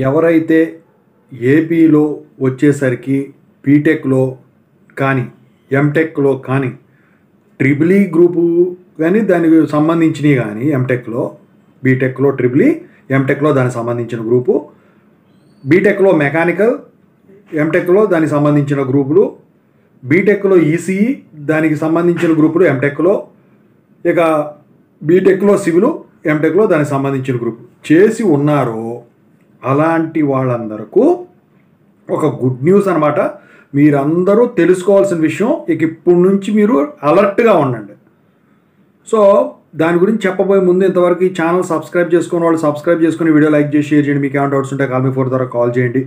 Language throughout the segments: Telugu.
ఎవరైతే ఏపీలో వచ్చేసరికి బీటెక్లో కానీ ఎంటెక్లో కానీ ట్రిపుల్ ఈ గ్రూపు కానీ దానికి సంబంధించినవి కానీ ఎంటెక్లో బీటెక్లో ట్రిపుల్ ఈ ఎంటెక్లో దానికి సంబంధించిన గ్రూపు, బీటెక్లో మెకానికల్, ఎంటెక్లో దానికి సంబంధించిన గ్రూపులు, బీటెక్లో ఈసీఈ దానికి సంబంధించిన గ్రూపులు ఎంటెక్లో, ఇక బీటెక్లో సివిల్, ఎంటెక్లో దానికి సంబంధించిన గ్రూప్ చేసి ఉన్నారో అలాంటి వాళ్ళందరకు ఒక గుడ్ న్యూస్ అనమాట. మీరందరూ తెలుసుకోవాల్సిన విషయం. ఇక ఇప్పటి నుంచి మీరు అలర్ట్గా ఉండండి. సో దాని గురించి చెప్పబోయే ముందు ఇంతవరకు ఈ ఛానల్ సబ్స్క్రైబ్ చేసుకుని వాళ్ళు సబ్స్క్రైబ్ చేసుకుని వీడియో లైక్ చేసి షేర్ చేయండి. మీకు ఏమైనా డౌట్స్ ఉంటే కాల్ మీ 4 ద్వారా కాల్ చేయండి.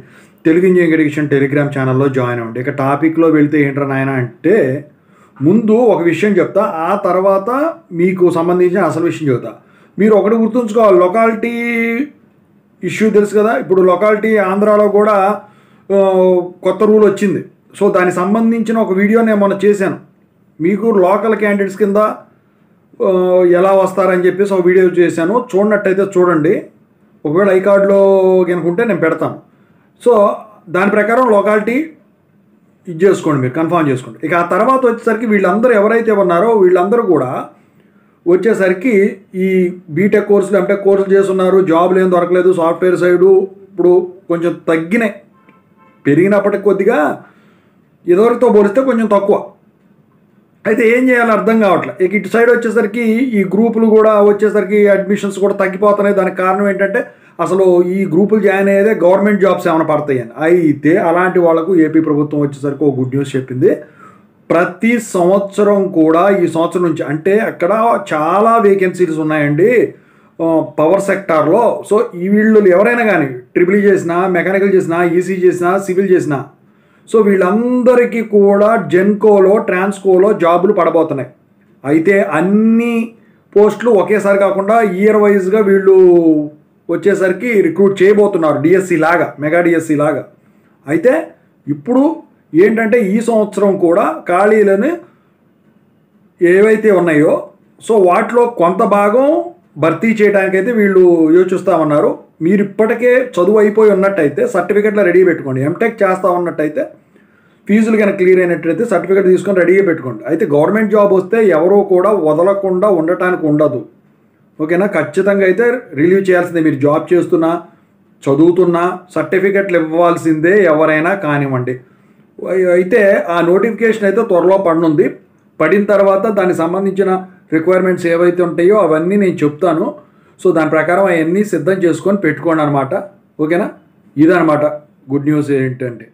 తెలుగు ఇంజనీరింగ్ ఎడ్యుకేషన్ టెలిగ్రామ్ ఛానల్లో జాయిన్ అవ్వండి. ఇక టాపిక్లో వెళ్తే ఏంట్రా నాయన అంటే, ముందు ఒక విషయం చెప్తా, ఆ తర్వాత మీకు సంబంధించిన అసలు విషయం చెప్తా. మీరు ఒకటి గుర్తుంచుకోవాలి, లొకాలిటీ ఇష్యూ తెలుసు కదా. ఇప్పుడు లొకాలిటీ ఆంధ్రాలో కూడా కొత్త రూల్ వచ్చింది. సో దానికి సంబంధించిన ఒక వీడియో నేను మొన్న చేశాను. మీకు లోకల్ క్యాండిడేట్స్ కింద ఎలా వస్తారని చెప్పేసి ఒక వీడియో చేశాను. చూడనట్టయితే చూడండి. ఒకవేళ ఐ కార్డులో కనుకుంటే నేను పెడతాను. సో దాని ప్రకారం లొకాలిటీ ఇది చేసుకోండి, మీరు కన్ఫర్మ్ చేసుకోండి. ఇక ఆ తర్వాత వచ్చేసరికి వీళ్ళందరూ ఎవరైతే ఉన్నారో వీళ్ళందరూ కూడా వచ్చేసరికి ఈ బీటెక్ కోర్సులు ఎంటెక్ కోర్సులు చేస్తున్నారు, జాబులు ఏం దొరకలేదు, సాఫ్ట్వేర్ సైడు ఇప్పుడు కొంచెం తగ్గినాయి, పెరిగినప్పటికి కొద్దిగా ఇదివరకుతో పోలిస్తే కొంచెం తక్కువ. అయితే ఏం చేయాలో అర్థం కావట్లేదు. ఇక ఇటు సైడ్ వచ్చేసరికి ఈ గ్రూపులు కూడా వచ్చేసరికి అడ్మిషన్స్ కూడా తగ్గిపోతున్నాయి. దానికి కారణం ఏంటంటే అసలు ఈ గ్రూపులు జాయిన్ అయ్యేదే గవర్నమెంట్ జాబ్స్ ఏమైనా పడతాయని. అయితే అలాంటి వాళ్ళకు ఏపీ ప్రభుత్వం వచ్చేసరికి ఒక గుడ్ న్యూస్ చెప్పింది. ప్రతి సంవత్సరం కూడా ఈ సంవత్సరం నుంచి, అంటే అక్కడ చాలా వేకెన్సీస్ ఉన్నాయండి పవర్ సెక్టార్లో. సో ఈ వీళ్ళు ఎవరైనా కానీ ట్రిపుల్ ఈ చేసినా, మెకానికల్ చేసినా, ఈసీ చేసినా, సివిల్ చేసినా, సో వీళ్ళందరికీ కూడా జెన్కోలో, ట్రాన్స్కోలో జాబులు పడబోతున్నాయి. అయితే అన్ని పోస్టులు ఒకేసారి కాకుండా ఇయర్ వైజ్గా వీళ్ళు వచ్చేసరికి రిక్రూట్ చేయబోతున్నారు, డిఎస్సి లాగా, మెగా డిఎస్సి లాగా. అయితే ఇప్పుడు ఏంటంటే ఈ సంవత్సరం కూడా ఖాళీలను ఏవైతే ఉన్నాయో సో వాటిలో కొంత భాగం భర్తీ చేయడానికైతే వీళ్ళు యోచిస్తూ ఉన్నారు. మీరు ఇప్పటికే చదువు అయిపోయి ఉన్నట్టయితే సర్టిఫికెట్లో రెడీ పెట్టుకోండి. ఎంటెక్ చేస్తూ ఉన్నట్టయితే ఫీజులు కనుక క్లియర్ అయినట్టయితే సర్టిఫికెట్ తీసుకొని రెడీగా పెట్టుకోండి. అయితే గవర్నమెంట్ జాబ్ వస్తే ఎవరో కూడా వదలకుండా ఉండటానికి ఉండదు, ఓకేనా. ఖచ్చితంగా అయితే రిలీవ్ చేయాల్సిందే. మీరు జాబ్ చేస్తున్నా, చదువుతున్నా సర్టిఫికెట్లు ఇవ్వాల్సిందే ఎవరైనా కానివ్వండి. అయితే ఆ నోటిఫికేషన్ అయితే త్వరలో పడనుంది. పడిన తర్వాత దానికి సంబంధించిన రిక్వైర్మెంట్స్ ఏవైతే ఉంటాయో అవన్నీ నేను చెప్తాను. సో దాని ప్రకారం అవన్నీ సిద్ధం చేసుకొని పెట్టుకోండి అనమాట, ఓకేనా. ఇదనమాట గుడ్ న్యూస్ ఏంటంటే.